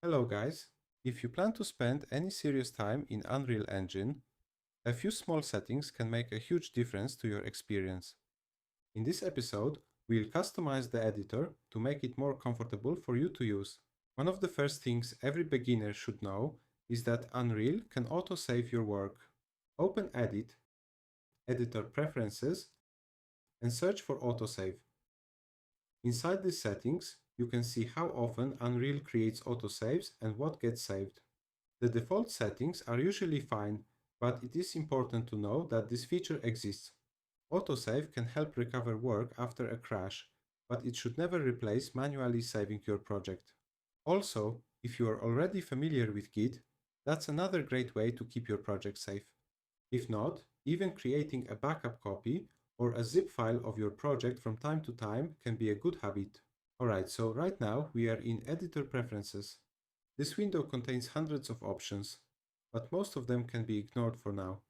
Hello guys! If you plan to spend any serious time in Unreal Engine, a few small settings can make a huge difference to your experience. In this episode, we'll customize the editor to make it more comfortable for you to use. One of the first things every beginner should know is that Unreal can autosave your work. Open Edit, Editor Preferences, and search for autosave. Inside these settings, you can see how often Unreal creates autosaves and what gets saved. The default settings are usually fine, but it is important to know that this feature exists. Autosave can help recover work after a crash, but it should never replace manually saving your project. Also, if you are already familiar with Git, that's another great way to keep your project safe. If not, even creating a backup copy or a zip file of your project from time to time can be a good habit. Alright, so right now we are in Editor Preferences. This window contains hundreds of options, but most of them can be ignored for now.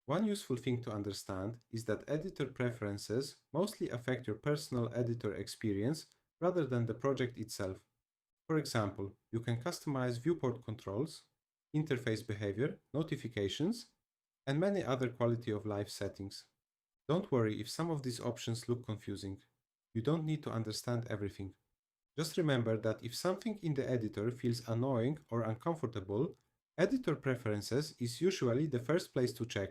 One useful thing to understand is that editor preferences mostly affect your personal editor experience rather than the project itself. For example, you can customize viewport controls, interface behavior, notifications, and many other quality of life settings. Don't worry if some of these options look confusing. You don't need to understand everything. Just remember that if something in the editor feels annoying or uncomfortable, editor preferences is usually the first place to check.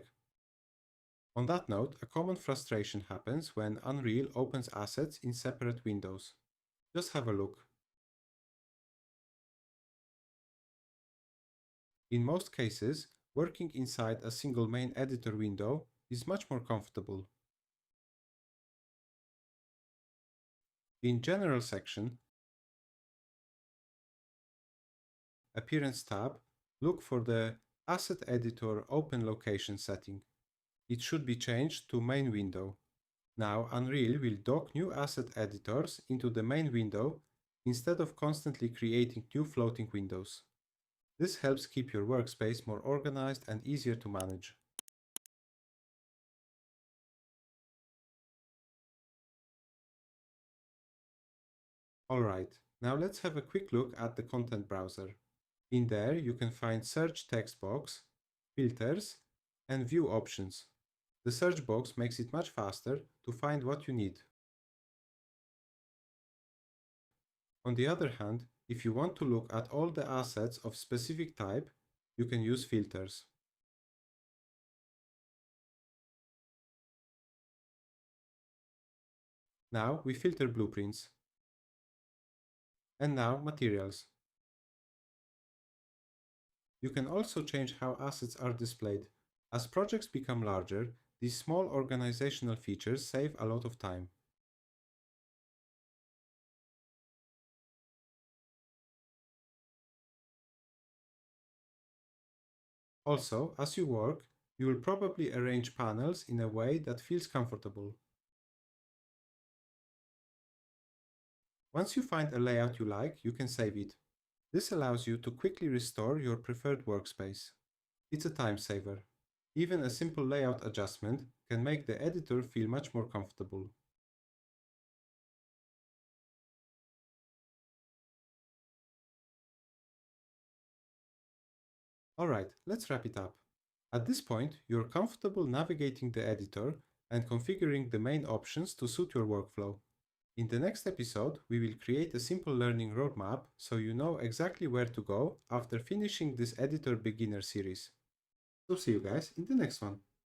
On that note, a common frustration happens when Unreal opens assets in separate windows. Just have a look. In most cases, working inside a single main editor window is much more comfortable. In General section, Appearance tab, look for the Asset Editor Open Location setting. It should be changed to Main Window. Now Unreal will dock new asset editors into the main window instead of constantly creating new floating windows. This helps keep your workspace more organized and easier to manage. Alright, now let's have a quick look at the content browser. In there you can find search text box, filters, and view options. The search box makes it much faster to find what you need. On the other hand, if you want to look at all the assets of specific type, you can use filters. Now we filter blueprints. And now materials. You can also change how assets are displayed. As projects become larger, these small organizational features save a lot of time. Also, as you work, you will probably arrange panels in a way that feels comfortable. Once you find a layout you like, you can save it. This allows you to quickly restore your preferred workspace. It's a time saver. Even a simple layout adjustment can make the editor feel much more comfortable. Alright, let's wrap it up. At this point, you're comfortable navigating the editor and configuring the main options to suit your workflow. In the next episode, we will create a simple learning roadmap so you know exactly where to go after finishing this editor beginner series. So see you guys in the next one.